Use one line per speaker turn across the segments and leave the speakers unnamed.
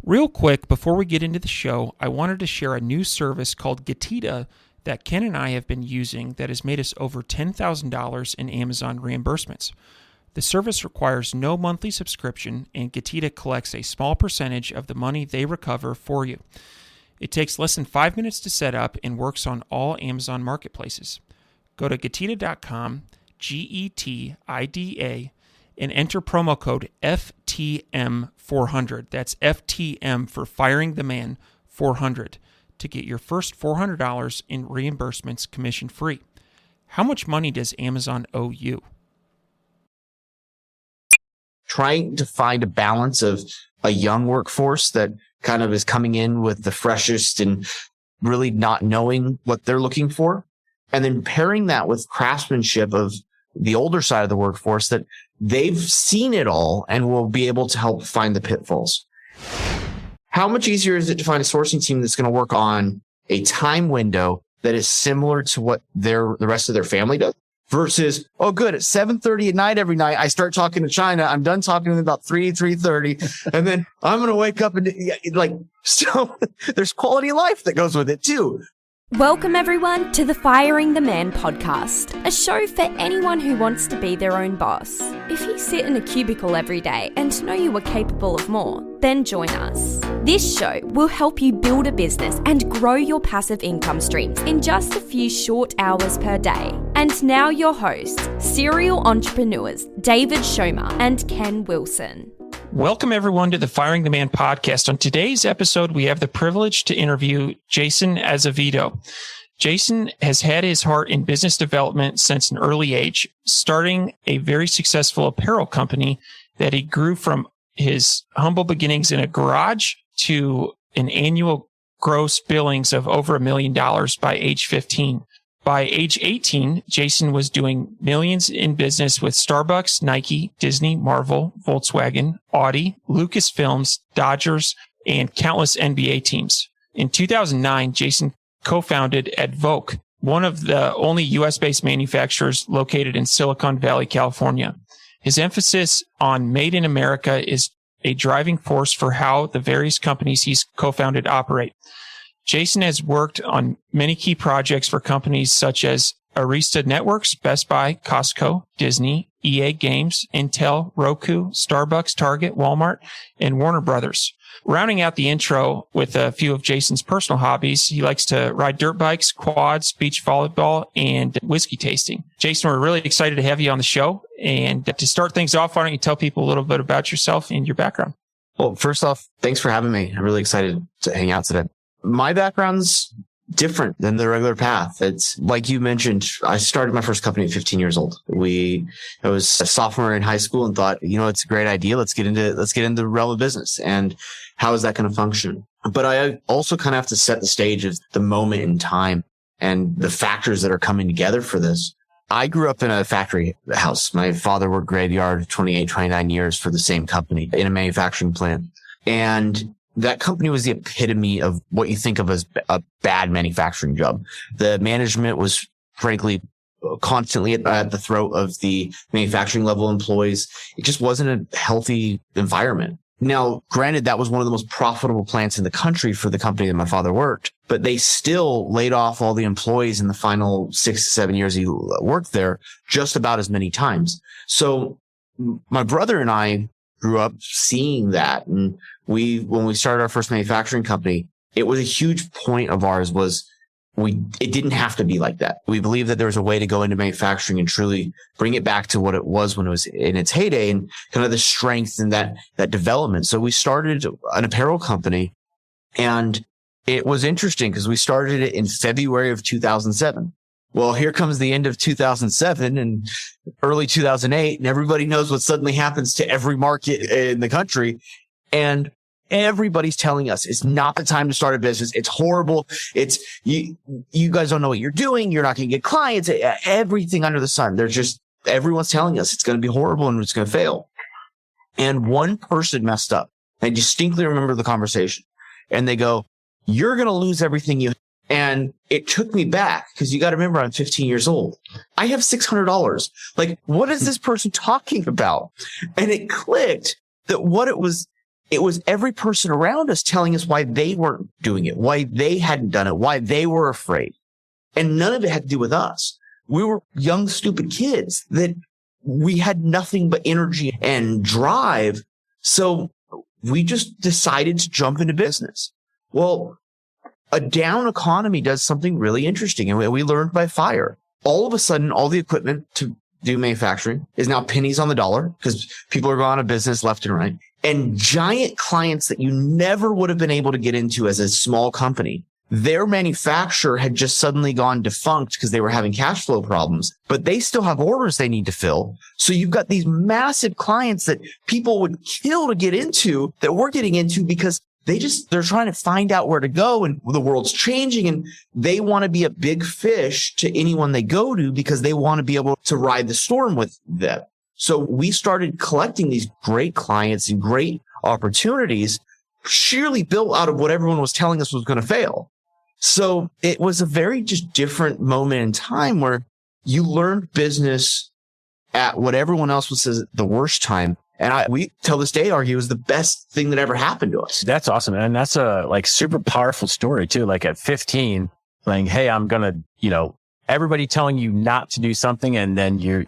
Real quick, before we get into the show, I wanted to share a new service called Getita that Ken and I have been using that has made us over $10,000 in Amazon reimbursements. The service requires no monthly subscription, and Getita collects a small percentage of the money they recover for you. It takes less than 5 minutes to set up and works on all Amazon marketplaces. Go to Getita.com, Getida, and enter promo code FTM400. That's FTM for Firing the Man 400 to get your first $400 in reimbursements commission free. How much money does Amazon owe you?
Trying to find a balance of a young workforce that kind of is coming in with the freshest and really not knowing what they're looking for. And then pairing that with craftsmanship of the older side of the workforce that they've seen it all and will be able to help find the pitfalls. How much easier is it to find a sourcing team that's going to work on a time window that is similar to what the rest of their family does versus, oh, good, at 7:30 at night every night, I start talking to China. I'm done talking to them about 3:30. And then I'm going to wake up and so there's quality of life that goes with it too.
Welcome everyone to the Firing the Man podcast, a show for anyone who wants to be their own boss. If you sit in a cubicle every day and know you are capable of more, then join us. This show will help you build a business and grow your passive income streams in just a few short hours per day. And now your hosts, serial entrepreneurs David Schomer and Ken Wilson.
Welcome, everyone, to the Firing the Man podcast. On today's episode, we have the privilege to interview Jason Azevedo. Jason has had his heart in business development since an early age, starting a very successful apparel company that he grew from his humble beginnings in a garage to an annual gross billings of over $1 million by age 15. By age 18, Jason was doing millions in business with Starbucks, Nike, Disney, Marvel, Volkswagen, Audi, Lucasfilms, Dodgers, and countless NBA teams. In 2009, Jason co-founded Advoke, one of the only U.S.-based manufacturers located in Silicon Valley, California. His emphasis on Made in America is a driving force for how the various companies he's co-founded operate. Jason has worked on many key projects for companies such as Arista Networks, Best Buy, Costco, Disney, EA Games, Intel, Roku, Starbucks, Target, Walmart, and Warner Brothers. Rounding out the intro with a few of Jason's personal hobbies, he likes to ride dirt bikes, quads, beach volleyball, and whiskey tasting. Jason, we're really excited to have you on the show. And to start things off, why don't you tell people a little bit about yourself and your background?
Well, first off, thanks for having me. I'm really excited to hang out today. My background's different than the regular path. It's like you mentioned, I started my first company at 15 years old. I was a sophomore in high school and thought, it's a great idea. Let's get into the realm of business. And how is that going to function? But I also kind of have to set the stage of the moment in time and the factors that are coming together for this. I grew up in a factory house. My father worked graveyard 28, 29 years for the same company in a manufacturing plant. And that company was the epitome of what you think of as a bad manufacturing job. The management was frankly constantly at the throat of the manufacturing level employees. It just wasn't a healthy environment. Now, granted, that was one of the most profitable plants in the country for the company that my father worked, but they still laid off all the employees in the final 6 to 7 years he worked there just about as many times. So my brother and I grew up seeing that. And when we started our first manufacturing company, it was a huge point of ours it didn't have to be like that. We believed that there was a way to go into manufacturing and truly bring it back to what it was when it was in its heyday and kind of the strength and that development. So we started an apparel company, and it was interesting because we started it in February of 2007. Well, here comes the end of 2007 and early 2008, and everybody knows what suddenly happens to every market in the country. And everybody's telling us it's not the time to start a business. It's horrible. It's you guys don't know what you're doing. You're not going to get clients. Everything under the sun. Everyone's telling us it's going to be horrible and it's going to fail. And one person messed up. I distinctly remember the conversation. And they go, "You're going to lose everything you." And it took me back because you got to remember I'm 15 years old. I have $600. Like, what is this person talking about? And it clicked that what it was it was every person around us telling us why they weren't doing it, why they hadn't done it, why they were afraid. And none of it had to do with us. We were young, stupid kids that we had nothing but energy and drive. So we just decided to jump into business. Well, a down economy does something really interesting. And we learned by fire. All of a sudden, all the equipment to do manufacturing is now pennies on the dollar because people are going out of business left and right. And giant clients that you never would have been able to get into as a small company, their manufacturer had just suddenly gone defunct because they were having cash flow problems, but they still have orders they need to fill. So you've got these massive clients that people would kill to get into that we're getting into because they're trying to find out where to go, and the world's changing, and they want to be a big fish to anyone they go to because they want to be able to ride the storm with them. So we started collecting these great clients and great opportunities sheerly built out of what everyone was telling us was going to fail. So it was a very just different moment in time where you learned business at what everyone else was saying the worst time. And we till this day argue it was the best thing that ever happened to us.
That's awesome. And that's a super powerful story too. Like at 15, like, hey, I'm going to, everybody telling you not to do something. And then you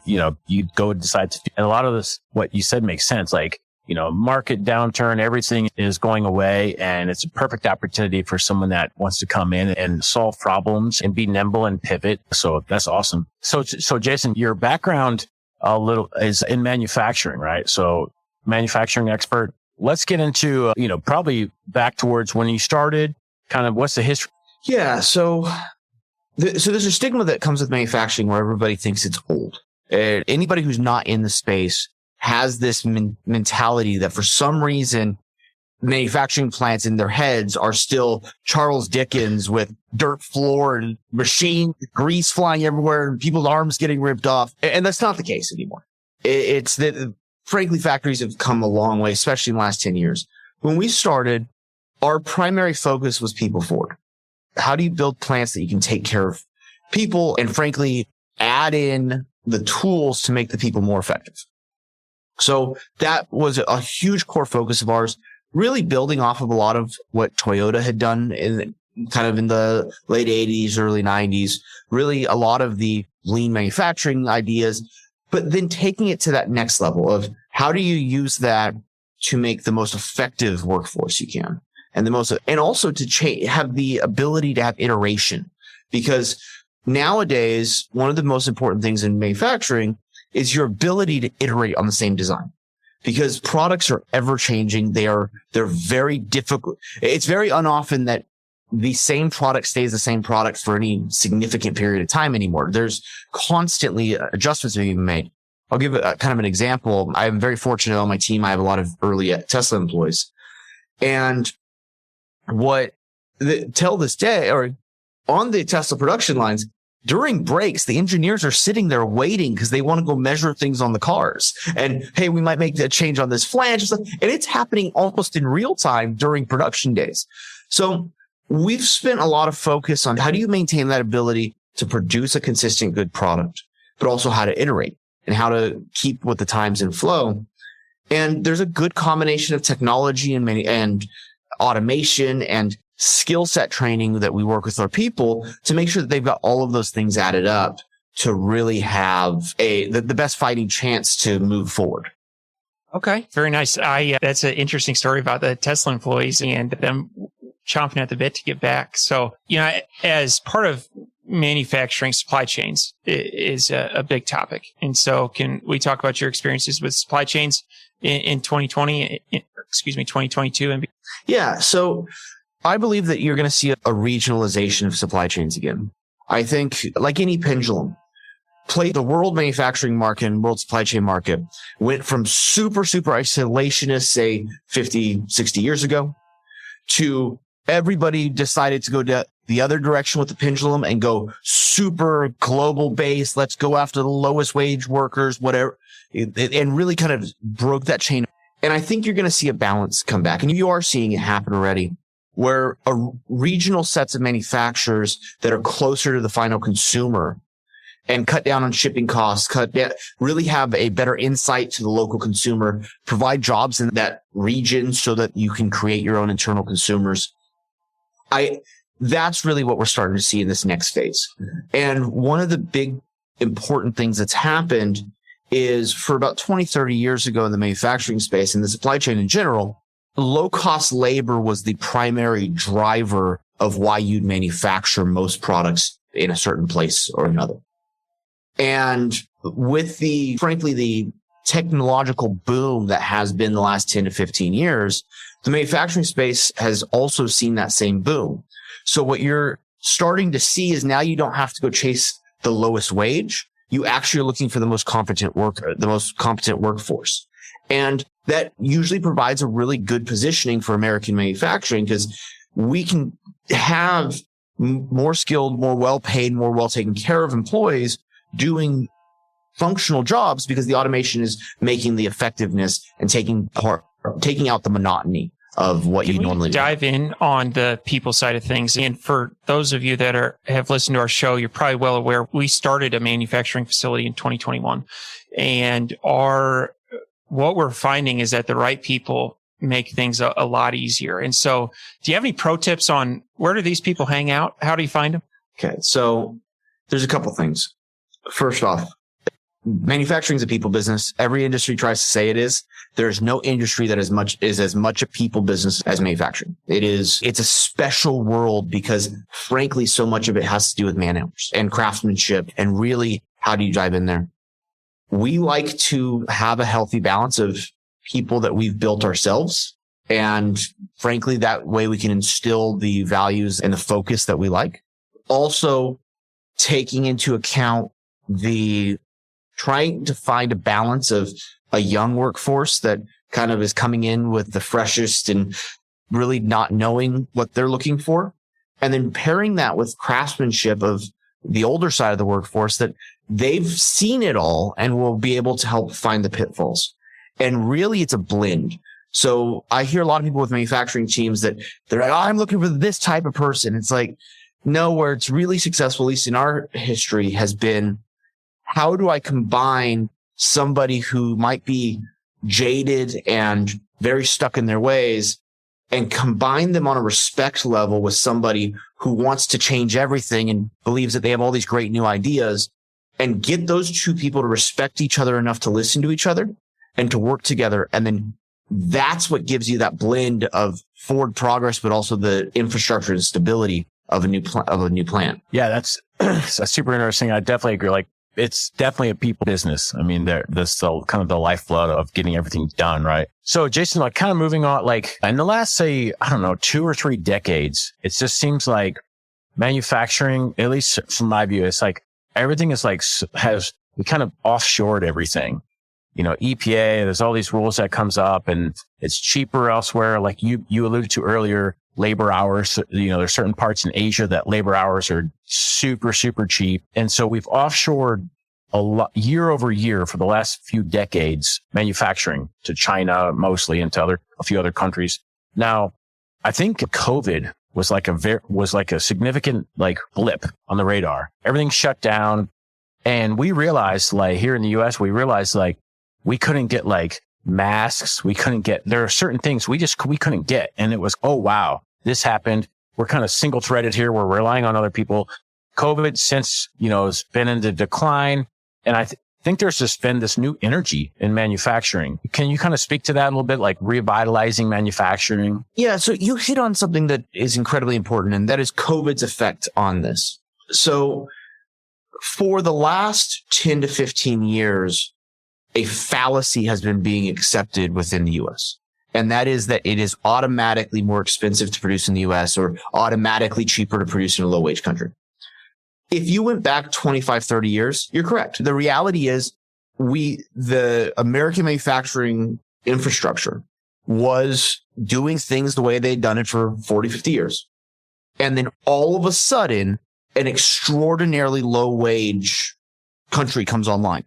go and decide to do. And a lot of this, what you said makes sense. Like, market downturn, everything is going away, and it's a perfect opportunity for someone that wants to come in and solve problems and be nimble and pivot. So that's awesome. So Jason, your background is in manufacturing, right? So manufacturing expert. Let's get into, probably back towards when you started, kind of what's the history?
Yeah. So there's a stigma that comes with manufacturing where everybody thinks it's old. Anybody who's not in the space has this mentality that for some reason manufacturing plants in their heads are still Charles Dickens with dirt floor and machine grease flying everywhere and people's arms getting ripped off. And that's not the case anymore. It's that, frankly, factories have come a long way, especially in the last 10 years. When we started, our primary focus was people forward. How do you build plants that you can take care of people and, frankly, add in the tools to make the people more effective? So that was a huge core focus of ours, really building off of a lot of what Toyota had done in the late 80s, early 90s, really a lot of the lean manufacturing ideas, but then taking it to that next level of how do you use that to make the most effective workforce you can, and also to have the ability to have iteration, because nowadays, one of the most important things in manufacturing is your ability to iterate on the same design, because products are ever changing. They're very difficult. It's very unoften that the same product stays the same product for any significant period of time anymore. There's constantly adjustments being made. I'll give kind of an example. I'm very fortunate on my team. I have a lot of early Tesla employees, and till this day, or on the Tesla production lines, during breaks, the engineers are sitting there waiting because they want to go measure things on the cars. And, hey, we might make a change on this flange. And it's happening almost in real time during production days. So we've spent a lot of focus on how do you maintain that ability to produce a consistent, good product, but also how to iterate and how to keep with the times and flow. And there's a good combination of technology and automation and skill set training that we work with our people to make sure that they've got all of those things added up to really have the best fighting chance to move forward.
Okay. Very nice. That's an interesting story about the Tesla employees and them chomping at the bit to get back. So, as part of manufacturing, supply chains is a big topic. And so can we talk about your experiences with supply chains in 2022?
Yeah. So I believe that you're going to see a regionalization of supply chains again. I think, like any pendulum, the world manufacturing market and world supply chain market went from super, super isolationist, say 50, 60 years ago, to everybody decided to go the other direction with the pendulum and go super global based. Let's go after the lowest wage workers, whatever, and really kind of broke that chain. And I think you're going to see a balance come back. And you are seeing it happen already, where regional sets of manufacturers that are closer to the final consumer and cut down on shipping costs, really have a better insight to the local consumer, provide jobs in that region so that you can create your own internal consumers. That's really what we're starting to see in this next phase. And one of the big important things that's happened is for about 20, 30 years ago in the manufacturing space and the supply chain in general, low cost labor was the primary driver of why you'd manufacture most products in a certain place or another. And with frankly, the technological boom that has been the last 10 to 15 years, the manufacturing space has also seen that same boom. So what you're starting to see is now you don't have to go chase the lowest wage. You actually are looking for the most competent workforce. And that usually provides a really good positioning for American manufacturing because we can have more skilled, more well-paid, more well-taken care of employees doing functional jobs because the automation is making the effectiveness and taking out the monotony of what you normally do.
Dive in on the people side of things. And for those of you that have listened to our show, you're probably well aware we started a manufacturing facility in 2021. And what we're finding is that the right people make things a lot easier. And so do you have any pro tips on where do these people hang out? How do you find them?
Okay. So there's a couple things. First off, manufacturing is a people business. Every industry tries to say it is. There's no industry that is as much a people business as manufacturing. It's a special world because frankly, so much of it has to do with man hours and craftsmanship and really how do you dive in there? We like to have a healthy balance of people that we've built ourselves. And frankly, that way we can instill the values and the focus that we like. Also taking into account trying to find a balance of a young workforce that kind of is coming in with the freshest and really not knowing what they're looking for. And then pairing that with craftsmanship of the older side of the workforce that they've seen it all and will be able to help find the pitfalls. And really it's a blend. So I hear a lot of people with manufacturing teams that they're like, I'm looking for this type of person. It's like, no, where it's really successful, at least in our history, has been how do I combine somebody who might be jaded and very stuck in their ways and combine them on a respect level with somebody who wants to change everything and believes that they have all these great new ideas and get those two people to respect each other enough to listen to each other and to work together. And then that's what gives you that blend of forward progress, but also the infrastructure and stability of a new plant.
Yeah, that's super interesting. I definitely agree. Like, it's definitely a people business. I mean, that's kind of the lifeblood of getting everything done, right? So, Jason, like kind of moving on, like in the last, say, I don't know, 2 or 3 decades, it just seems like manufacturing, at least from my view, it's like everything is like we kind of offshored everything. You know, EPA, there's all these rules that comes up and it's cheaper elsewhere. Like you alluded to earlier, labor hours, you know, there's certain parts in Asia that labor hours are super, super cheap. And so we've offshored a lot year over year for the last few decades, manufacturing to China mostly and to a few other countries. Now, I think COVID was like a significant like blip on the radar. Everything shut down. And we realized like here in the US, like we couldn't get like masks. There are certain things we couldn't get. And it was, oh, wow, this happened. We're kind of single threaded here. We're relying on other people. COVID since, you know, has been in the decline. And I think there's just been this new energy in manufacturing. Can you kind of speak to that a little bit, like revitalizing manufacturing? Yeah.
So you hit on something that is incredibly important, and that is COVID's effect on this. So for the last 10 to 15 years, a fallacy has been being accepted within the U.S. And that is that it is automatically more expensive to produce in the U.S. or automatically cheaper to produce in a low wage country. If you went back 25, 30 years, you're correct. The reality is the American manufacturing infrastructure was doing things the way they'd done it for 40, 50 years. And then all of a sudden, an extraordinarily low wage country comes online.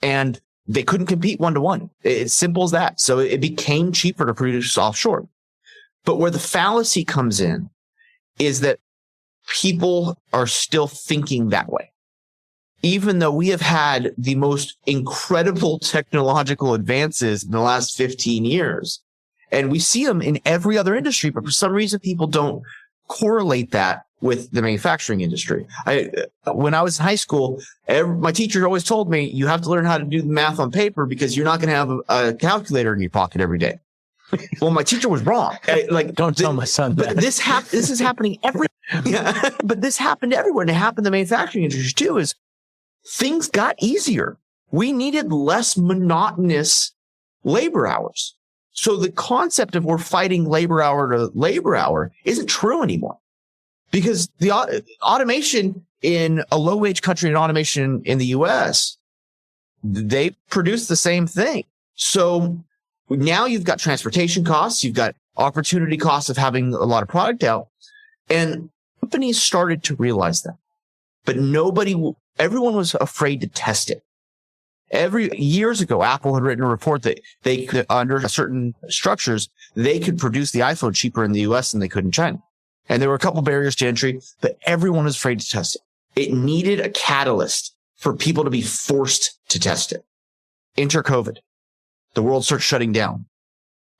And they couldn't compete one-to-one. It's simple as that. So it became cheaper to produce offshore. But where the fallacy comes in is that people are still thinking that way. even though we have had the most incredible technological advances in the last 15 years, and we see them in every other industry, but for some reason, people don't correlate that with the manufacturing industry. When I was in high school, my teacher always told me, you have to learn how to do the math on paper because you're not going to have a calculator in your pocket every day. Well, my teacher was wrong.
Don't tell my son that.
This is happening yeah, but this happened everywhere. And it happened in the manufacturing industry too, is things got easier. We needed less monotonous labor hours. So the concept of we're fighting labor hour to labor hour isn't true anymore, because the automation in a low wage country and automation in the U.S., they produce the same thing. So now you've got transportation costs, you've got opportunity costs of having a lot of product out, and companies started to realize that. But everyone was afraid to test it. Years ago, Apple had written a report that they could, under certain structures, they could produce the iPhone cheaper in the US than they could in China. And there were a couple barriers to entry, but everyone was afraid to test it. It needed a catalyst for people to be forced to test it. Enter COVID. The world starts shutting down.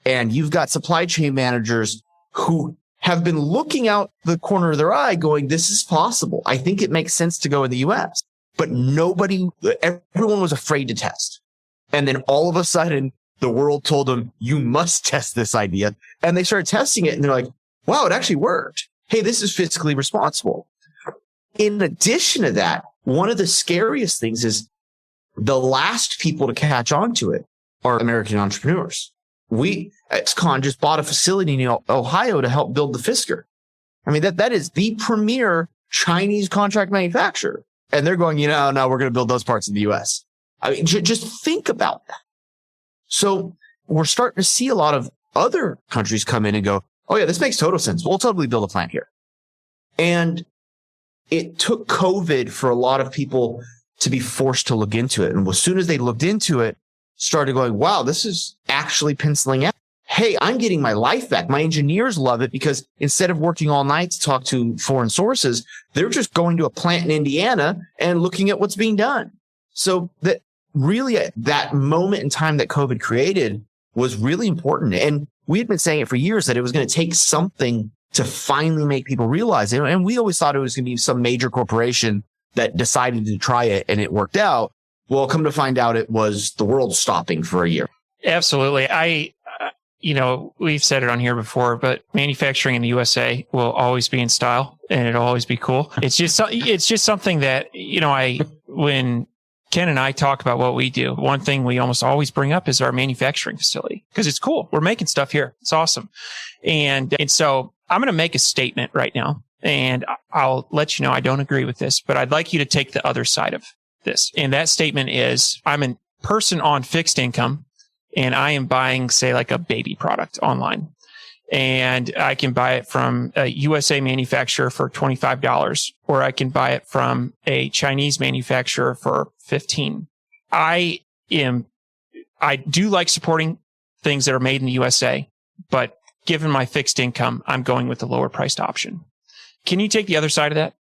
And you've got supply chain managers who have been looking out the corner of their eye going, this is possible. I think it makes sense to go in the US. But everyone was afraid to test. And then all of a sudden, the world told them, you must test this idea. And they started testing it and they're like, wow, it actually worked. Hey, this is fiscally responsible. In addition to that, one of the scariest things is the last people to catch on to it are American entrepreneurs. XCon just bought a facility in Ohio to help build the Fisker. I mean, that is the premier Chinese contract manufacturer. And they're going, no, we're going to build those parts in the US. I mean, just think about that. So we're starting to see a lot of other countries come in and go, oh yeah, this makes total sense. We'll totally build a plant here. And it took COVID for a lot of people to be forced to look into it. And as soon as they looked into it, started going, wow, this is actually penciling out. Hey, I'm getting my life back. My engineers love it because instead of working all night to talk to foreign sources, they're just going to a plant in Indiana and looking at what's being done. So that really, that moment in time that COVID created was really important. And we had been saying it for years that it was going to take something to finally make people realize it. And we always thought it was going to be some major corporation that decided to try it and it worked out. Well, come to find out, it was the world stopping for a year.
Absolutely. We've said it on here before, but manufacturing in the U.S.A. will always be in style and it'll always be cool. It's just something that, when Ken and I talk about what we do, one thing we almost always bring up is our manufacturing facility because it's cool. We're making stuff here. It's awesome. And so I'm going to make a statement right now and I'll let you know I don't agree with this, but I'd like you to take the other side of this. And that statement is I'm a person on fixed income and I am buying, say, like a baby product online. And I can buy it from a U.S.A. manufacturer for $25, or I can buy it from a Chinese manufacturer for $15. I do like supporting things that are made in the U.S.A., but given my fixed income, I'm going with the lower priced option. Can you take the other side of that?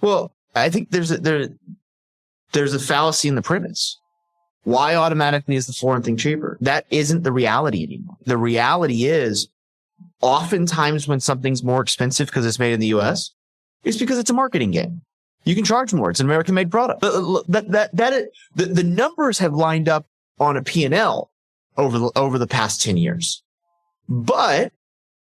Well, I think there's a fallacy in the premise. Why automatically is the foreign thing cheaper? That isn't the reality anymore. The reality is oftentimes when something's more expensive because it's made in the US, it's because it's a marketing game. You can charge more. It's an American made product. The numbers have lined up on a P&L over the past 10 years, but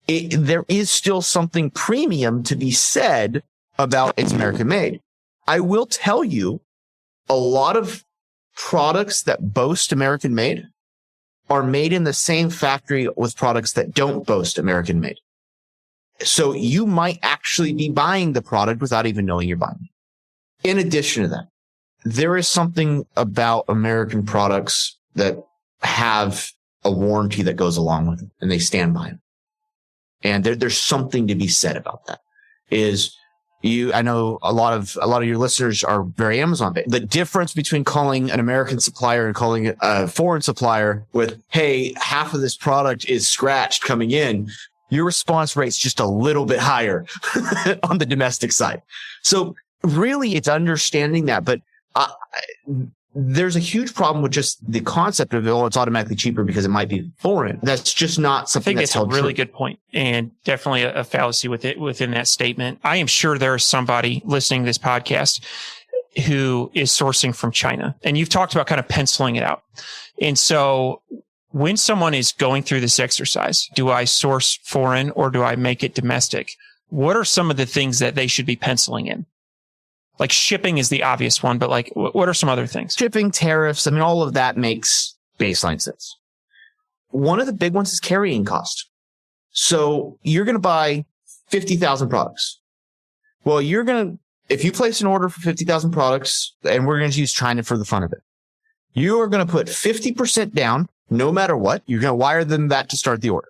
there is still something premium to be said about it's American made. I will tell you a lot of products that boast American made are made in the same factory with products that don't boast American made. So you might actually be buying the product without even knowing you're buying it. In addition to that, there is something about American products that have a warranty that goes along with it and they stand by it. And there's something to be said about that. I know a lot of your listeners are very Amazon based. The difference between calling an American supplier and calling it a foreign supplier with, hey, half of this product is scratched coming in, your response rate's just a little bit higher on the domestic side. So really it's understanding that. But there's a huge problem with just the concept of, it's automatically cheaper because it might be foreign. That's just not something that's held true.
I think it's a really good point, and definitely a fallacy within that statement. I am sure there is somebody listening to this podcast who is sourcing from China, and you've talked about kind of penciling it out. And so when someone is going through this exercise, do I source foreign or do I make it domestic? What are some of the things that they should be penciling in? Like shipping is the obvious one, but like, what are some other things?
Shipping, tariffs. I mean, all of that makes baseline sense. One of the big ones is carrying cost. So you're going to buy 50,000 products. Well, if you place an order for 50,000 products, and we're going to use China for the fun of it, you are going to put 50% down no matter what. You're going to wire them that to start the order.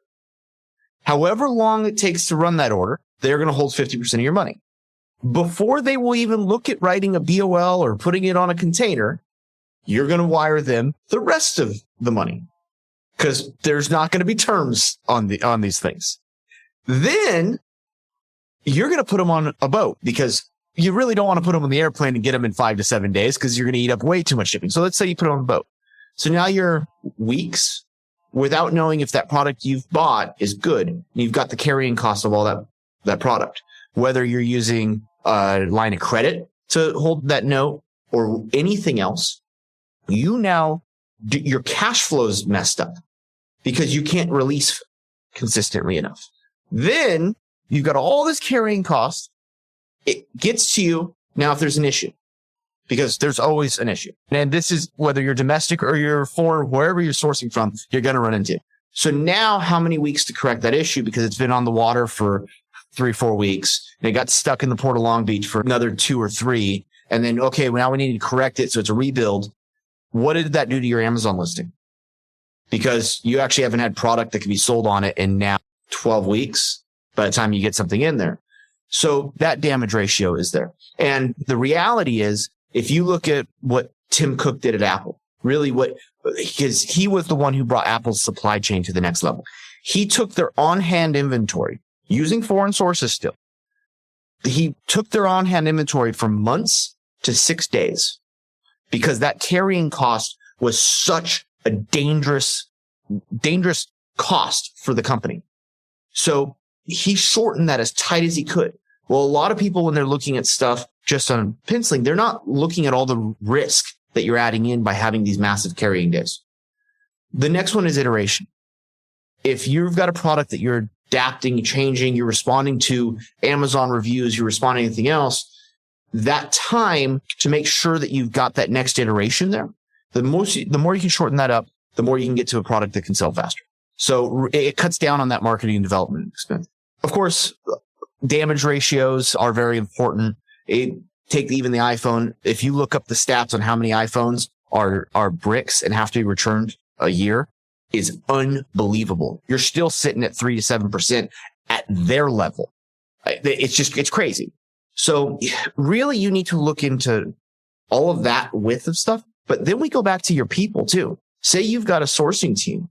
However long it takes to run that order, they're going to hold 50% of your money. Before they will even look at writing a BOL or putting it on a container, you're going to wire them the rest of the money because there's not going to be terms on these things. Then you're going to put them on a boat because you really don't want to put them on the airplane and get them in 5 to 7 days because you're going to eat up way too much shipping. So let's say you put them on a boat. So now you're weeks without knowing if that product you've bought is good. You've got the carrying cost of all that product, whether you're using a line of credit to hold that note or anything else. Your cash flow is messed up because you can't release consistently enough. Then you've got all this carrying cost. It gets to you now if there's an issue, because there's always an issue. And this is whether you're domestic or you're foreign, wherever you're sourcing from, you're going to run into. So now how many weeks to correct that issue? Because it's been on the water for 3-4 weeks. And it got stuck in the Port of Long Beach for another 2 or 3. And then, okay, well, now we need to correct it. So it's a rebuild. What did that do to your Amazon listing? Because you actually haven't had product that can be sold on it in now 12 weeks by the time you get something in there. So that damage ratio is there. And the reality is, if you look at what Tim Cook did at Apple, because he was the one who brought Apple's supply chain to the next level. He took their on-hand inventory using foreign sources still. He took their on-hand inventory from months to 6 days because that carrying cost was such a dangerous cost for the company. So he shortened that as tight as he could. Well, a lot of people, when they're looking at stuff just on penciling, they're not looking at all the risk that you're adding in by having these massive carrying days. The next one is iteration. If you've got a product that you're adapting, changing, you're responding to Amazon reviews, you're responding to anything else, that time to make sure that you've got that next iteration there, the more you can shorten that up, the more you can get to a product that can sell faster. So it cuts down on that marketing and development expense. Of course, damage ratios are very important. Take even the iPhone. If you look up the stats on how many iPhones are bricks and have to be returned a year, is unbelievable. You're still sitting at 3 to 7% at their level. It's crazy. So really you need to look into all of that width of stuff. But then we go back to your people too. Say you've got a sourcing team.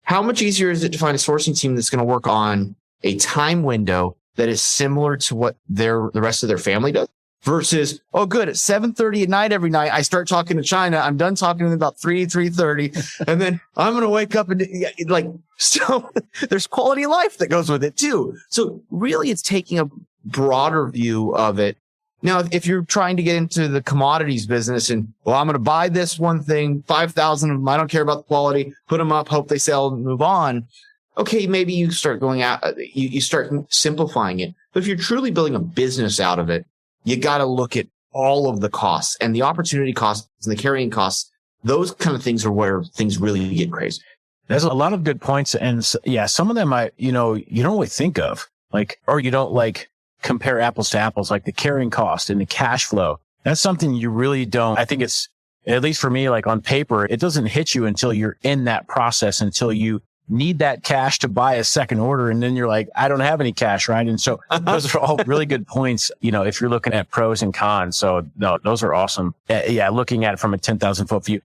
How much easier is it to find a sourcing team that's going to work on a time window that is similar to what the rest of their family does? Versus, oh, good, at 7:30 at night every night, I start talking to China. I'm done talking to them about 3:30, and then I'm going to wake up and so there's quality of life that goes with it too. So really it's taking a broader view of it. Now, if you're trying to get into the commodities business and, well, I'm going to buy this one thing, 5,000 of them, I don't care about the quality, put them up, hope they sell and move on. Okay, maybe you start going out, you start simplifying it. But if you're truly building a business out of it, you got to look at all of the costs and the opportunity costs and the carrying costs. Those kind of things are where things really get crazy.
There's a lot of good points. And yeah, some of them you don't really think of, or you don't compare apples to apples, like the carrying cost and the cash flow. That's something you really don't. I think it's, at least for me, on paper, it doesn't hit you until you're in that process, until you need that cash to buy a second order. And then you're like, I don't have any cash, right? And so those are all really good points, if you're looking at pros and cons. So no, those are awesome. Yeah, looking at it from a 10,000 foot view.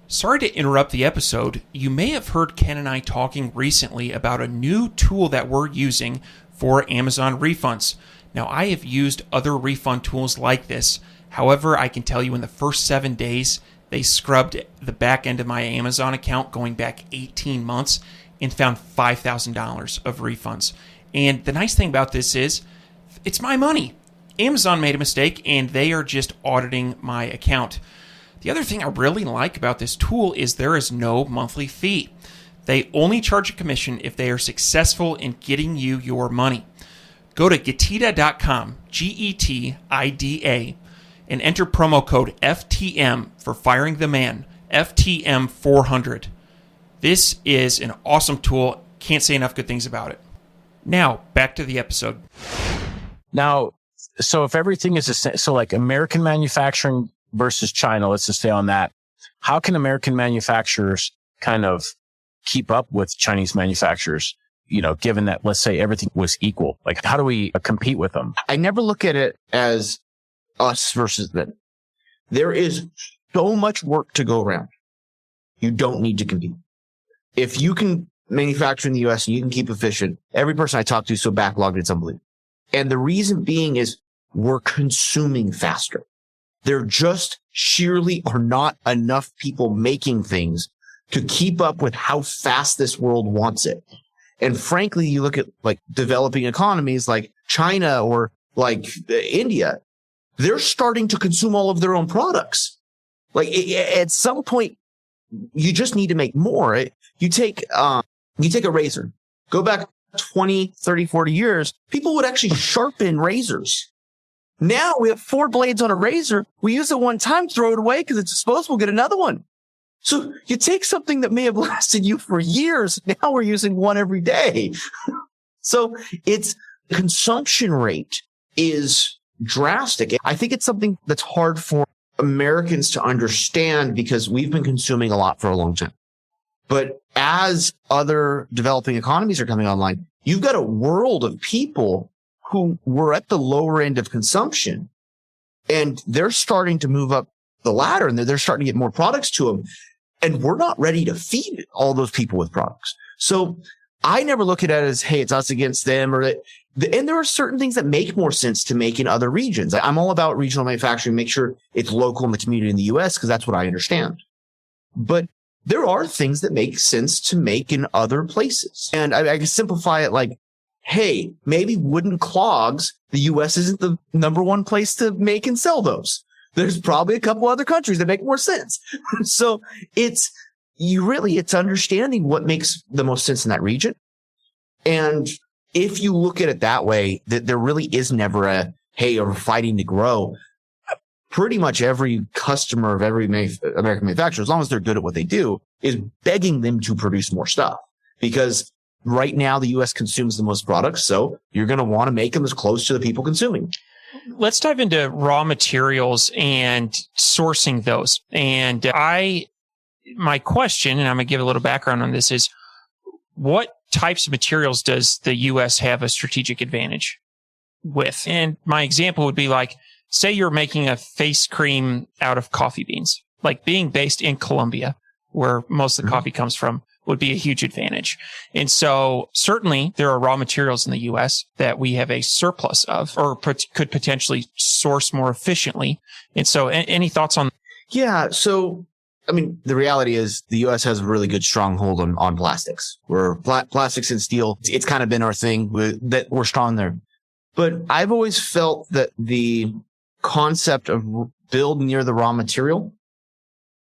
Sorry to interrupt the episode. You may have heard Ken and I talking recently about a new tool that we're using for Amazon refunds. Now, I have used other refund tools like this. However, I can tell you in the first 7 days, they scrubbed the back end of my Amazon account going back 18 months and found $5,000 of refunds. And the nice thing about this is it's my money. Amazon made a mistake and they are just auditing my account. The other thing I really like about this tool is there is no monthly fee. They only charge a commission if they are successful in getting you your money. Go to Getida.com, Getida, and enter promo code FTM for Firing the Man, FTM400. This is an awesome tool. Can't say enough good things about it. Now, back to the episode.
Now, so if everything is, so like American manufacturing versus China, let's just stay on that. How can American manufacturers kind of keep up with Chinese manufacturers, given that, let's say everything was equal? Like, how do we compete with them?
I never look at it as us versus them. There is so much work to go around. You don't need to compete. If you can manufacture in the U.S. and you can keep efficient, every person I talk to is so backlogged, it's unbelievable. And the reason being is we're consuming faster. There just sheerly are not enough people making things to keep up with how fast this world wants it. And frankly, you look at like developing economies like China or like India, they're starting to consume all of their own products. Like at some point, you just need to make more. You take a razor, go back 20, 30, 40 years, people would actually sharpen razors. Now we have 4 blades on a razor. We use it one time, throw it away because it's disposable, get another one. So you take something that may have lasted you for years. Now we're using one every day. So its consumption rate is drastic. I think it's something that's hard for Americans to understand because we've been consuming a lot for a long time. But as other developing economies are coming online, you've got a world of people who were at the lower end of consumption and they're starting to move up the ladder and they're starting to get more products to them. And we're not ready to feed all those people with products. So I never look at it as, hey, it's us against them and there are certain things that make more sense to make in other regions. I'm all about regional manufacturing, make sure it's local in the community in the U.S. because that's what I understand. But there are things that make sense to make in other places. And I can simplify it like, hey, maybe wooden clogs, the U.S. isn't the number one place to make and sell those. There's probably a couple other countries that make more sense. So it's understanding what makes the most sense in that region. And if you look at it that way, that there really is never a, hey, we're fighting to grow. Pretty much every customer of every American manufacturer, as long as they're good at what they do, is begging them to produce more stuff. Because right now the U.S. consumes the most products, so you're going to want to make them as close to the people consuming.
Let's dive into raw materials and sourcing those. And my question, and I'm going to give a little background on this, is what types of materials does the U.S. have a strategic advantage with? And my example would be like, say you're making a face cream out of coffee beans, like being based in Colombia, where most of the coffee comes from, would be a huge advantage. And so certainly there are raw materials in the U.S. that we have a surplus of or could potentially source more efficiently. And so any thoughts on?
Yeah. So, I mean, the reality is the U.S. has a really good stronghold on plastics. We're plastics and steel. It's kind of been our thing that we're strong there. But I've always felt that the concept of build near the raw material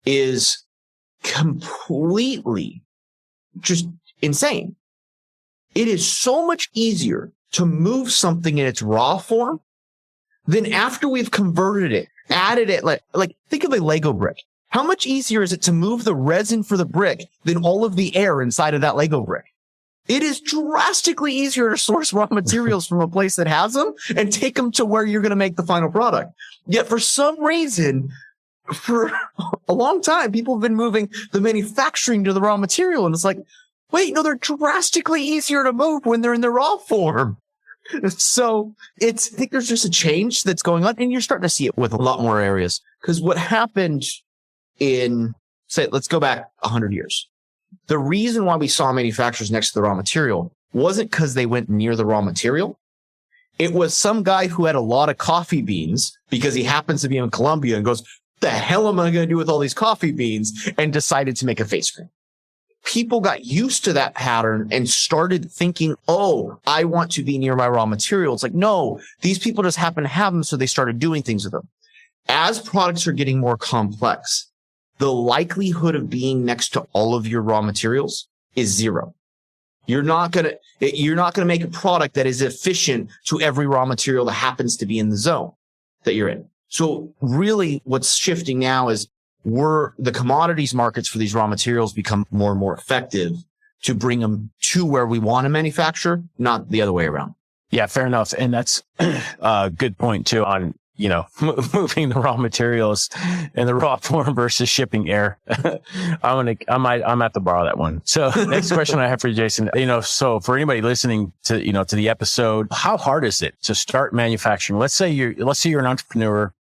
is completely just insane. It is so much easier to move something in its raw form than after we've converted it, added it, like think of a Lego brick. How much easier is it to move the resin for the brick than all of the air inside of that Lego brick? It is drastically easier to source raw materials from a place that has them and take them to where you're going to make the final product. Yet for some reason, for a long time, people have been moving the manufacturing to the raw material. And it's like, wait, no, they're drastically easier to move when they're in the raw form. So I think there's just a change that's going on. And you're starting to see it with a lot more areas. Because what happened let's go back 100 years. The reason why we saw manufacturers next to the raw material wasn't because they went near the raw material. It was some guy who had a lot of coffee beans because he happens to be in Colombia and goes, the hell am I going to do with all these coffee beans? And decided to make a face cream. People got used to that pattern and started thinking, oh, I want to be near my raw material. It's like, no, these people just happen to have them. So they started doing things with them. As products are getting more complex, the likelihood of being next to all of your raw materials is zero. You're not going to make a product that is efficient to every raw material that happens to be in the zone that you're in. So really what's shifting now is the commodities markets for these raw materials become more and more effective to bring them to where we want to manufacture, not the other way around.
Yeah, fair enough. And that's a good point too on, moving the raw materials in the raw form versus shipping air. I'm at to borrow that one. So next question I have for you, Jason, so for anybody listening to the episode, how hard is it to start manufacturing? Let's say you're an entrepreneur.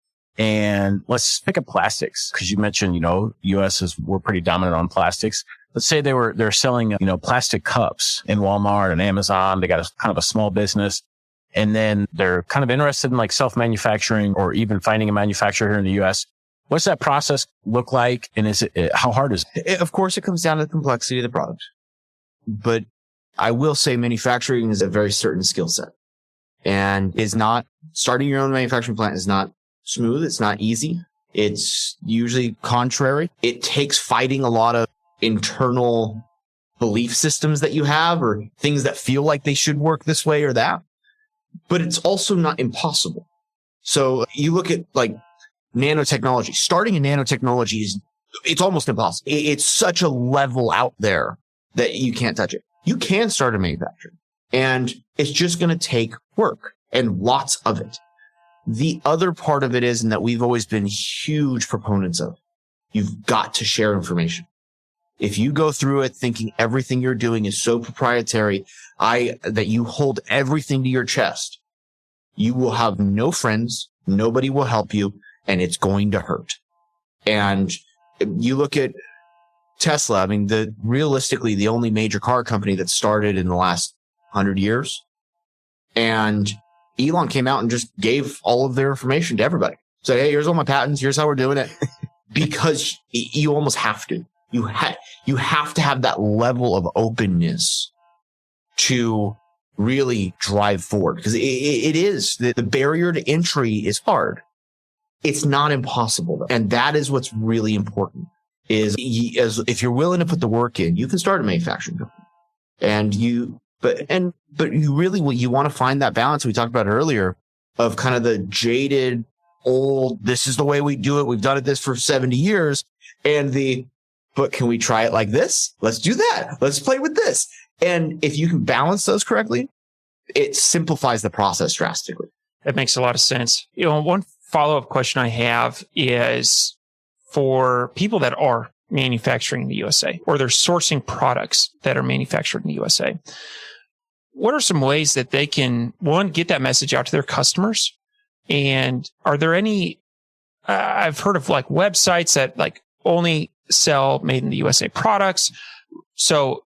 And let's pick up plastics, because you mentioned, U.S. we're pretty dominant on plastics. Let's say they're selling, plastic cups in Walmart and Amazon. They got kind of a small business, and then they're kind of interested in like self-manufacturing or even finding a manufacturer here in the U.S. What's that process look like? And how hard is it?
Of course, it comes down to the complexity of the product, but I will say manufacturing is a very certain skill set, and starting your own manufacturing plant is not smooth. It's not easy. It's usually contrary. It takes fighting a lot of internal belief systems that you have or things that feel like they should work this way or that. But it's also not impossible. So you look at like nanotechnology. Starting in nanotechnology it's almost impossible. It's such a level out there that you can't touch it. You can start a manufacturer, and it's just going to take work and lots of it. The other part of it is, and that we've always been huge proponents of, you've got to share information. If you go through it thinking everything you're doing is so proprietary, that you hold everything to your chest, you will have no friends, nobody will help you, and it's going to hurt. And you look at Tesla, I mean, realistically, the only major car company that started in the last 100 years, and Elon came out and just gave all of their information to everybody. Said, hey, here's all my patents. Here's how we're doing it. Because you almost have to. You have to have that level of openness to really drive forward. Because it is, the barrier to entry is hard. It's not impossible, though. And that is what's really important, is if you're willing to put the work in, you can start a manufacturing company. And But you really, you want to find that balance we talked about earlier of kind of the jaded, old, this is the way we do it. We've done this for 70 years. And but can we try it like this? Let's do that. Let's play with this. And if you can balance those correctly, it simplifies the process drastically.
That makes a lot of sense. One follow-up question I have is for people that are manufacturing in the USA, or they're sourcing products that are manufactured in the USA. What are some ways that they can, one, get that message out to their customers? And are there any, I've heard of like websites that like only sell made in the USA products. So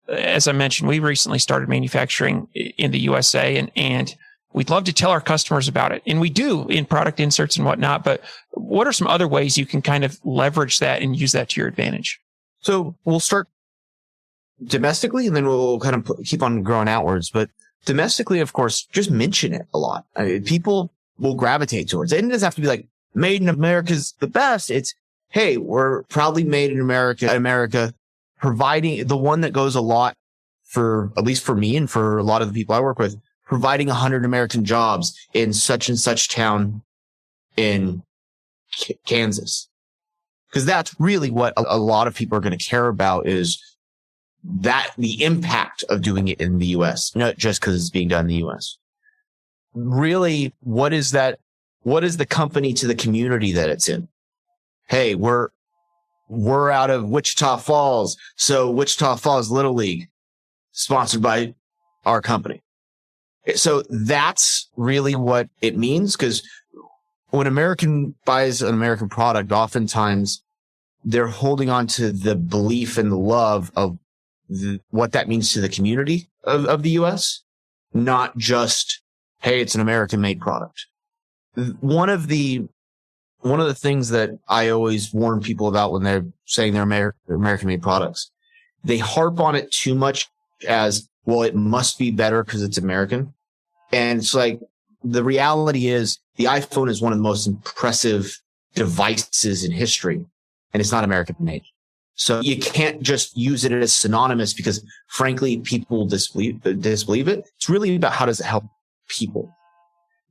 as I mentioned, we recently started manufacturing in the USA, and we'd love to tell our customers about it. And we do in product inserts and whatnot, but what are some other ways you can kind of leverage that and use that to your advantage?
So we'll start domestically, and then we'll kind of keep on growing outwards. But domestically, of course, just mention it a lot. I mean, people will gravitate towards it. It doesn't have to be like made in America is the best. It's, hey, we're proudly made in America, providing the one that goes a lot for, at least for me and for a lot of the people I work with, providing 100 American jobs in such and such town in Kansas. Because that's really what a lot of people are going to care about, is that the impact of doing it in the U.S., not just because it's being done in the U.S. Really, what is that? What is the company to the community that it's in? Hey, we're out of Wichita Falls. So Wichita Falls Little League, sponsored by our company. So that's really what it means, because when American buys an American product, oftentimes they're holding on to the belief and the love of what that means to the community of the U.S., not just hey, it's an American made product. One of the things that I always warn people about when they're saying they're American made products, they harp on it too much as, well, it must be better because it's American. And it's like, the reality is the iPhone is one of the most impressive devices in history, and it's not American made. So you can't just use it as synonymous because, frankly, people disbelieve it. It's really about how does it help people.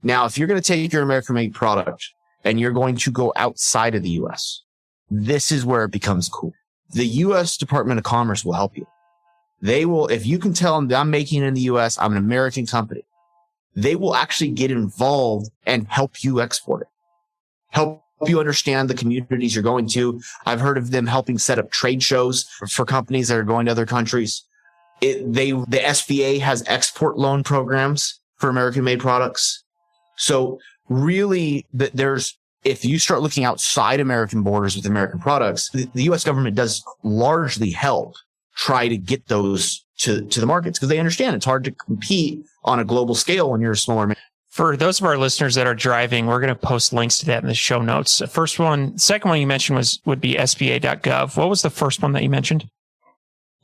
Now, if you're going to take your American made product and you're going to go outside of the U.S., this is where it becomes cool. The U.S. Department of Commerce will help you. They will, if you can tell them that I'm making it in the U.S., I'm an American company, they will actually get involved and help you export it. Help you understand the communities you're going to. I've heard of them helping set up trade shows for companies that are going to other countries. The SBA has export loan programs for American made products. So really, if you start looking outside American borders with American products, the U.S. government does largely help try to get those to the markets because they understand it's hard to compete on a global scale when you're a smaller man.
For those of our listeners that are driving, we're going to post links to that in the show notes. The second one you mentioned would be SBA.gov. What was the first one that you mentioned?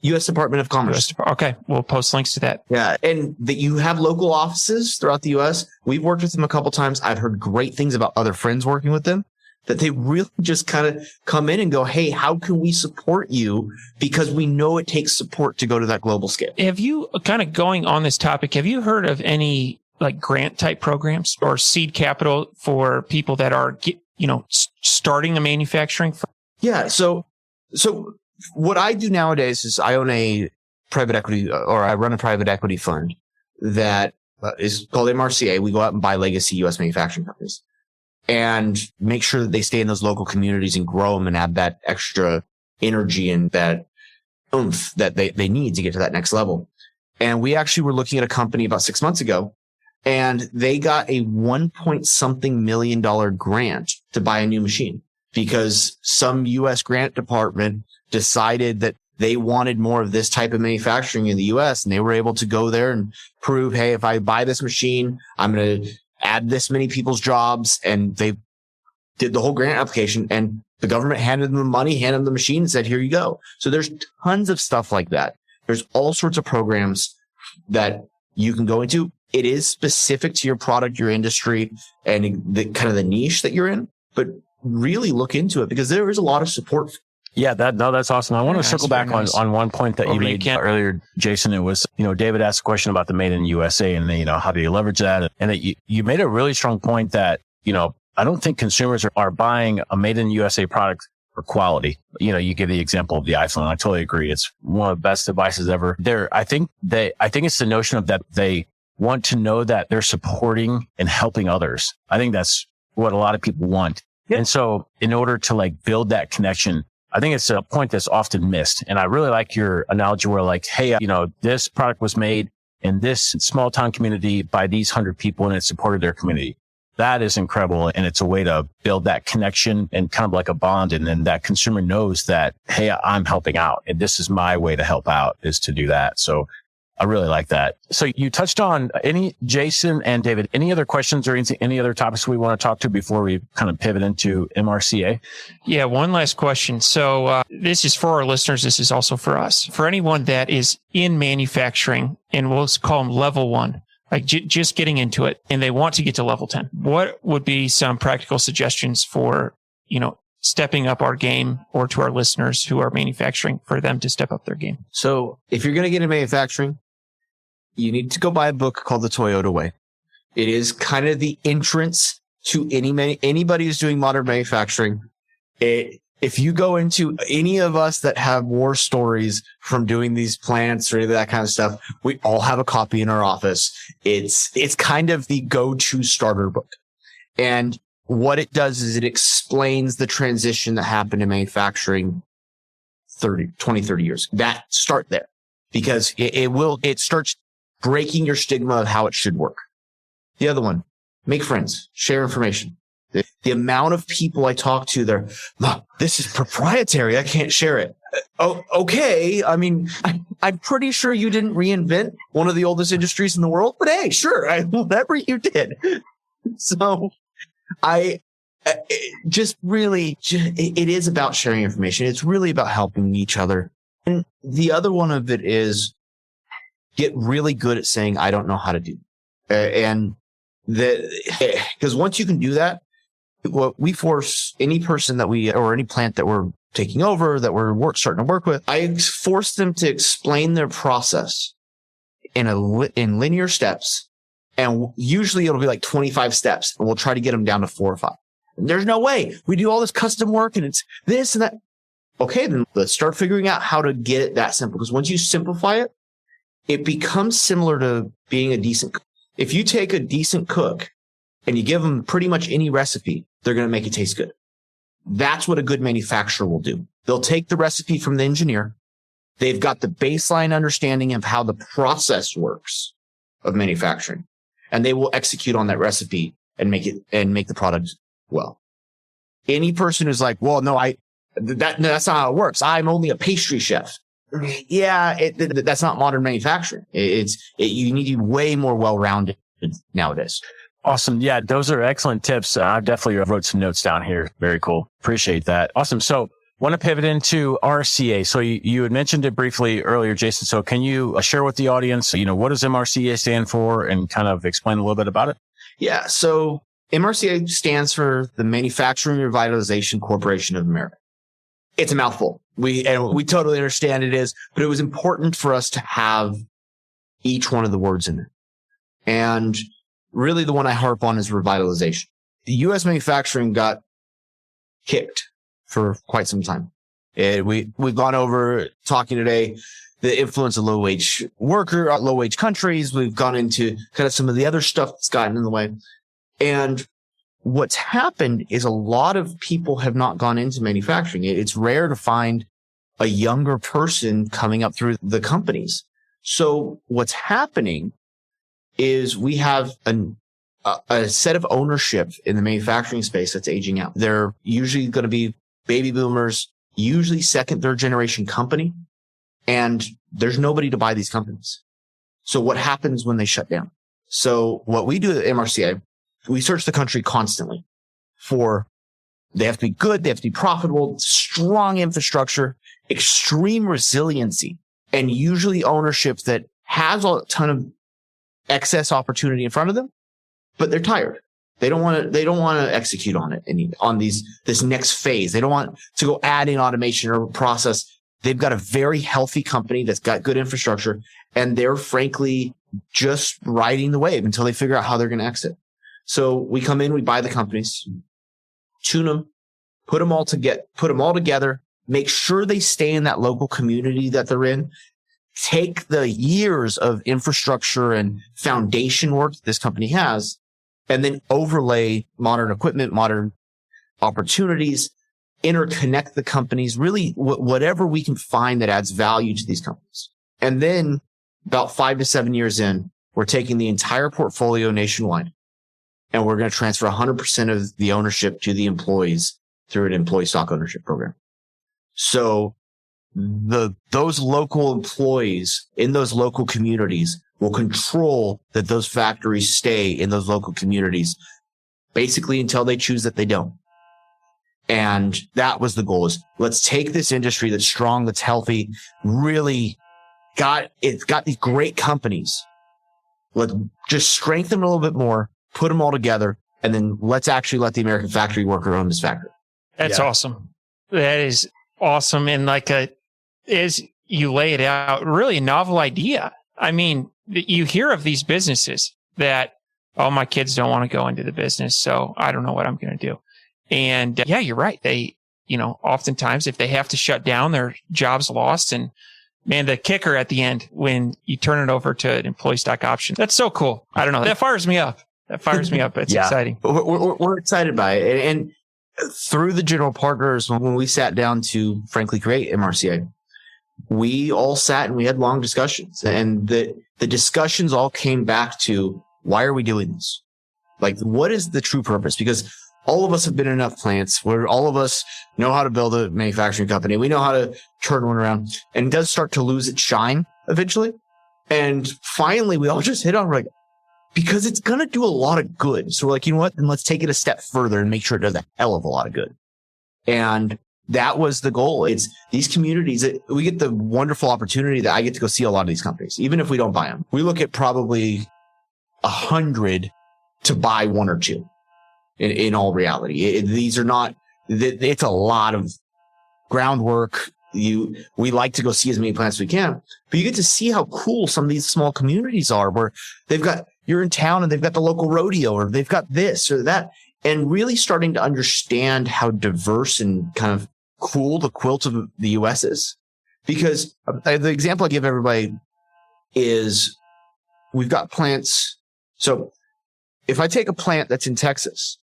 U.S. Department of Commerce.
Okay, we'll post links to that.
Yeah, and that you have local offices throughout the U.S. We've worked with them a couple times. I've heard great things about other friends working with them, that they really just kind of come in and go, hey, how can we support you? Because we know it takes support to go to that global scale.
Have you, kind of going on this topic, have you heard of any like grant type programs or seed capital for people that are, starting the manufacturing?
Yeah. So what I do nowadays is I own a private equity, or I run a private equity fund that is called MRCA. We go out and buy legacy U.S. manufacturing companies and make sure that they stay in those local communities and grow them and add that extra energy and that oomph that they need to get to that next level. And we actually were looking at a company about 6 months ago, and they got a $1.something million grant to buy a new machine because some U.S. grant department decided that they wanted more of this type of manufacturing in the U.S. and they were able to go there and prove, hey, if I buy this machine, I'm going to add this many people's jobs. And they did the whole grant application, and the government handed them the money, handed them the machine and said, here you go. So there's tons of stuff like that. There's all sorts of programs that you can go into. It is specific to your product, your industry, and the kind of the niche that you're in, but really look into it because there is a lot of support.
Yeah, that's awesome. I want to circle back on one point that you made earlier, Jason. It was, David asked a question about the made in USA and, how do you leverage that? And you made a really strong point that, I don't think consumers are buying a made in USA product for quality. You give the example of the iPhone. I totally agree. It's one of the best devices ever. I think it's the notion of that they want to know that they're supporting and helping others. I think that's what a lot of people want. Yep. And so in order to build that connection, I think it's a point that's often missed. And I really like your analogy where hey, this product was made in this small town community by these 100 people and it supported their community. That is incredible. And it's a way to build that connection and kind of like a bond. And then that consumer knows that, hey, I'm helping out. And this is my way to help out, is to do that. So I really like that. So you touched on Jason and David, any other questions or any other topics we want to talk to before we kind of pivot into MRCA?
Yeah, one last question. So this is for our listeners. This is also for us. For anyone that is in manufacturing, and we'll call them level 1, just getting into it, and they want to get to level 10, what would be some practical suggestions for, stepping up our game, or to our listeners who are manufacturing, for them to step up their game?
So if you're going to get into manufacturing, you need to go buy a book called The Toyota Way. It is kind of the entrance to anybody who's doing modern manufacturing. If you go into any of us that have war stories from doing these plants or any of that kind of stuff, we all have a copy in our office. It's kind of the go-to starter book. And what it does is it explains the transition that happened in manufacturing 20, 30 years. Start there, because it starts breaking your stigma of how it should work. The other one, make friends, share information. The amount of people I talk to, they're, "Mom, this is proprietary. I can't share it." Oh, okay. I mean, I'm pretty sure you didn't reinvent one of the oldest industries in the world, but hey, sure, whatever you did. So it is about sharing information. It's really about helping each other. And the other one of it is get really good at saying, "I don't know how to do it." Because once you can do that, what we force any person or any plant that we're taking over, that we're starting to work with, I force them to explain their process in linear steps. And usually it'll be like 25 steps, and we'll try to get them down to 4 or 5. And there's no way we do all this custom work and it's this and that. Okay, then let's start figuring out how to get it that simple. Because once you simplify it, it becomes similar to being a decent cook. If you take a decent cook and you give them pretty much any recipe, they're going to make it taste good. That's what a good manufacturer will do. They'll take the recipe from the engineer. They've got the baseline understanding of how the process works of manufacturing, and they will execute on that recipe and make the product well. Any person who's like, "Well, no, that's not how it works. I'm only a pastry chef." Yeah, that's not modern manufacturing. You need to be way more well-rounded nowadays.
Awesome. Yeah, those are excellent tips. I definitely wrote some notes down here. Very cool. Appreciate that. Awesome. So want to pivot into RCA. So you had mentioned it briefly earlier, Jason. So can you share with the audience, what does MRCA stand for, and kind of explain a little bit about it?
Yeah. So MRCA stands for the Manufacturing Revitalization Corporation of America. It's a mouthful. We totally understand it is, but it was important for us to have each one of the words in there. And really the one I harp on is revitalization. The U.S. manufacturing got kicked for quite some time. We've gone over talking today the influence of low wage countries. We've gone into kind of some of the other stuff that's gotten in the way. And what's happened is a lot of people have not gone into manufacturing. It's rare to find a younger person coming up through the companies. So what's happening is we have a set of ownership in the manufacturing space that's aging out. They're usually going to be baby boomers, usually second, third generation company. And there's nobody to buy these companies. So what happens when they shut down? So what we do at MRCA, we search the country constantly they have to be good. They have to be profitable, strong infrastructure, extreme resiliency, and usually ownership that has a ton of excess opportunity in front of them, but they're tired. They don't want to execute on it this next phase. They don't want to go add in automation or process. They've got a very healthy company that's got good infrastructure, and they're frankly just riding the wave until they figure out how they're going to exit. So we come in, we buy the companies, tune them, put them all together, make sure they stay in that local community that they're in, take the years of infrastructure and foundation work this company has, and then overlay modern equipment, modern opportunities, interconnect the companies, really whatever we can find that adds value to these companies. And then about 5 to 7 years in, we're taking the entire portfolio nationwide, and we're going to transfer 100% of the ownership to the employees through an employee stock ownership program. So those local employees in those local communities will control that those factories stay in those local communities basically until they choose that they don't. And that was the goal, is let's take this industry that's strong, that's healthy, really it's got these great companies. Let's just strengthen them a little bit more, put them all together, and then let's actually let the American factory worker own this factory.
That's awesome. That is awesome. And as you lay it out, really a novel idea. I mean, you hear of these businesses that, my kids don't want to go into the business, so I don't know what I'm going to do. And yeah, you're right. They, oftentimes if they have to shut down, their job's lost. And man, the kicker at the end, when you turn it over to an employee stock option, that's so cool. I don't know. That fires me up. It's exciting.
We're excited by it. And through the general partners, when we sat down to frankly create MRCA, we all sat and we had long discussions, and the discussions all came back to, why are we doing this? Like, what is the true purpose? Because all of us have been in enough plants where all of us know how to build a manufacturing company. We know how to turn one around, and it does start to lose its shine eventually. And finally, we all just hit on, like, because it's going to do a lot of good. So we're like, you know what? Then let's take it a step further and make sure it does a hell of a lot of good. And that was the goal. It's these communities that we get the wonderful opportunity that I get to go see a lot of these companies, even if we don't buy them. We look at probably 100 to buy one or two in all reality. These are not, it's a lot of groundwork. We like to go see as many plants as we can, but you get to see how cool some of these small communities are where you're in town and they've got the local rodeo, or they've got this or that, and really starting to understand how diverse and kind of cool the quilt of the U.S. is. Because the example I give everybody is we've got plants. So if I take a plant that's in Texas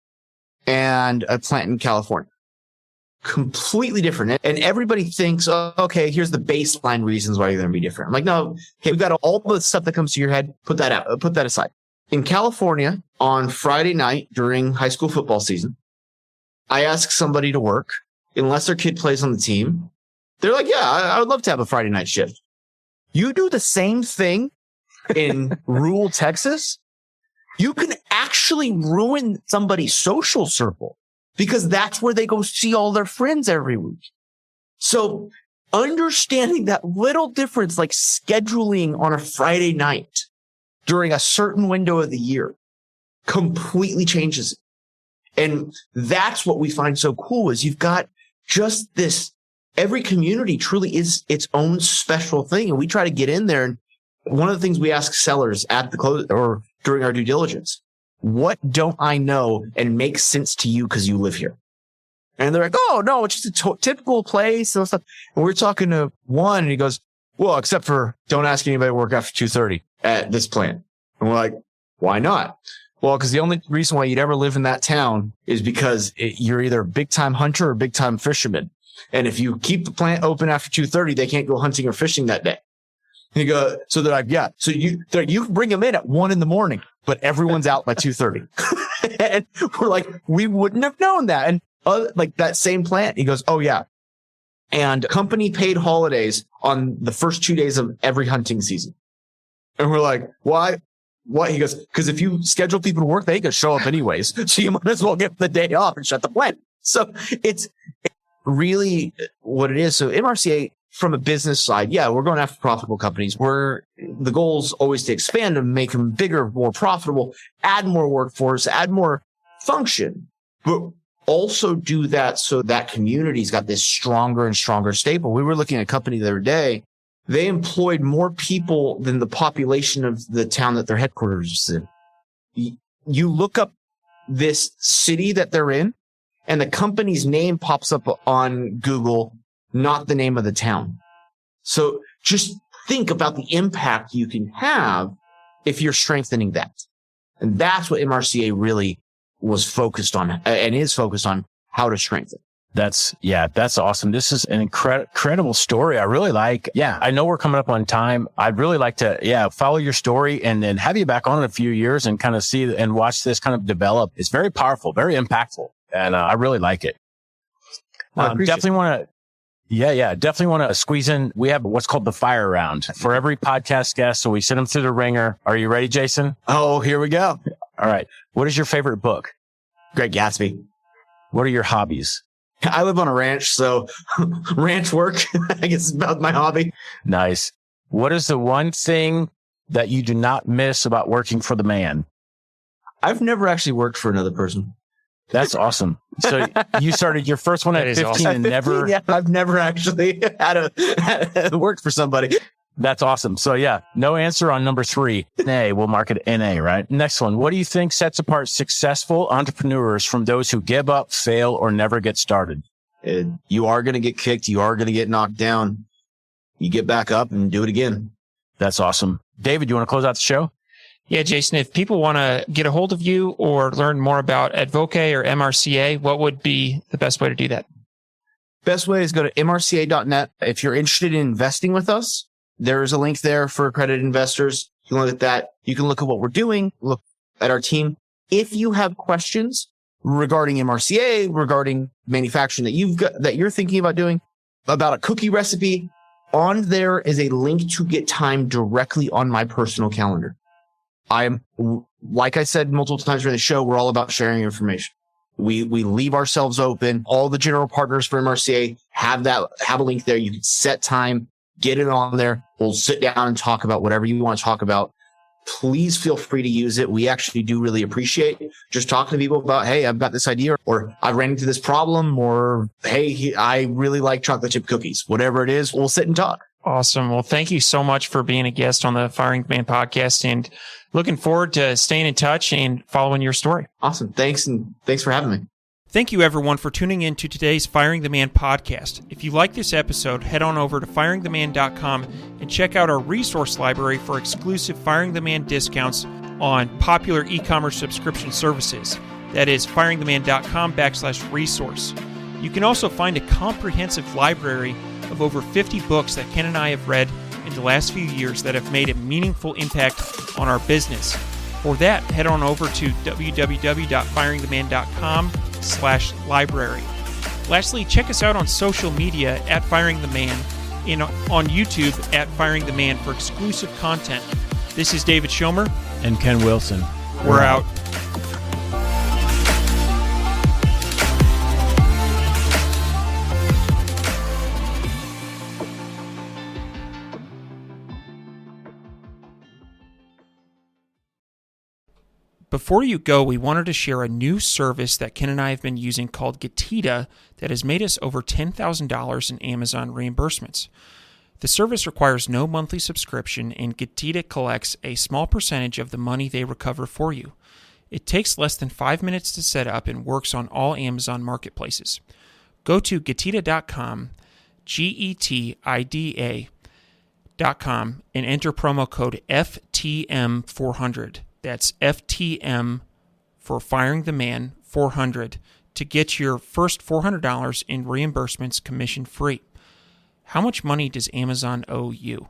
and a plant in California, completely different. And everybody thinks, oh, okay, here's the baseline reasons why you're going to be different. I'm like, no, okay, we've got all the stuff that comes to your head. Put that aside. In California, on Friday night during high school football season, I ask somebody to work unless their kid plays on the team. They're like, yeah, I would love to have a Friday night shift. You do the same thing in rural Texas, you can actually ruin somebody's social circle because that's where they go see all their friends every week. So understanding that little difference, like scheduling on a Friday night during a certain window of the year, completely changes it. And that's what we find so cool is you've got just this, every community truly is its own special thing. And we try to get in there. And one of the things we ask sellers at the close or during our due diligence, what don't I know and makes sense to you because you live here? And they're like, oh, no, it's just a typical place and stuff. And we're talking to one and he goes, well, except for don't ask anybody to work after 2:30 at this plant. And we're like, why not? Well, because the only reason why you'd ever live in that town is because you're either a big time hunter or a big time fisherman. And if you keep the plant open after 2:30, they can't go hunting or fishing that day. And you go, so they're like, yeah. So you can bring them in at 1 a.m, but everyone's out by 2:30. And we're like, we wouldn't have known that. And like that same plant, he goes, oh yeah. And company paid holidays on the first 2 days of every hunting season. And we're like, why? What? He goes, because if you schedule people to work, they could show up anyways. So you might as well get the day off and shut the plant. So it's really what it is. So MRCA, from a business side, yeah, we're going after profitable companies. The goal is always to expand them, make them bigger, more profitable, add more workforce, add more function, but also do that so that community's got this stronger and stronger staple. We were looking at a company the other day. They employed more people than the population of the town that their headquarters is in. You look up this city that they're in, and the company's name pops up on Google, not the name of the town. So just think about the impact you can have if you're strengthening that. And that's what MRCA really was focused on and is focused on, how to strengthen.
That's awesome. This is an incredible story. I really like, I know we're coming up on time. I'd really like to, follow your story and then have you back on in a few years and kind of see and watch this kind of develop. It's very powerful, very impactful. And I really like it. Definitely want to squeeze in. We have what's called the fire round for every podcast guest. So we send them through the ringer. Are you ready, Jason?
Oh, here we go.
All right. What is your favorite book?
Great Gatsby.
What are your hobbies?
I live on a ranch, so ranch work, I guess, is about my hobby.
Nice. What is the one thing that you do not miss about working for the man?
I've never actually worked for another person.
That's awesome. So you started your first one at 15 awesome. And 15, never...
Yeah, I've never actually had worked for somebody.
That's awesome. So no answer on number 3. NA, we'll mark it NA, right? Next one. What do you think sets apart successful entrepreneurs from those who give up, fail, or never get started?
You are going to get kicked. You are going to get knocked down. You get back up and do it again.
That's awesome. David, you want to close out the show?
Yeah, Jason, if people want to get a hold of you or learn more about Advocae or MRCA, what would be the best way to do that?
Best way is go to mrca.net. If you're interested in investing with us, there is a link there for accredited investors. You can look at that. You can look at what we're doing, look at our team. If you have questions, regarding MRCA, regarding manufacturing that you're thinking about doing, about a cookie recipe, on there is a link to get time directly on my personal calendar. Like I said multiple times during the show, we're all about sharing information. We leave ourselves open. All the general partners for MRCA have a link there. You can set time, get it on there. We'll sit down and talk about whatever you want to talk about. Please feel free to use it. We actually do really appreciate just talking to people about, hey, I've got this idea, or I ran into this problem, or hey, I really like chocolate chip cookies. Whatever it is, we'll sit and talk.
Awesome. Well, thank you so much for being a guest on the Firing the Man podcast, and looking forward to staying in touch and following your story.
Awesome. Thanks, and thanks for having me.
Thank you, everyone, for tuning in to today's Firing the Man podcast. If you like this episode, head on over to firingtheman.com and check out our resource library for exclusive Firing the Man discounts on popular e-commerce subscription services. That is firingtheman.com/resource. You can also find a comprehensive library of over 50 books that Ken and I have read in the last few years that have made a meaningful impact on our business. For that, head on over to www.firingtheman.com/library. Lastly, check us out on social media at Firing the Man and on YouTube at Firing the Man for exclusive content. This is David Schomer.
And Ken Wilson.
We're out. Before you go, we wanted to share a new service that Ken and I have been using called Getita that has made us over $10,000 in Amazon reimbursements. The service requires no monthly subscription, and Getita collects a small percentage of the money they recover for you. It takes less than 5 minutes to set up and works on all Amazon marketplaces. Go to Getita.com, Getida.com, and enter promo code FTM400. That's FTM for Firing the Man 400 to get your first $400 in reimbursements commission free. How much money does Amazon owe you?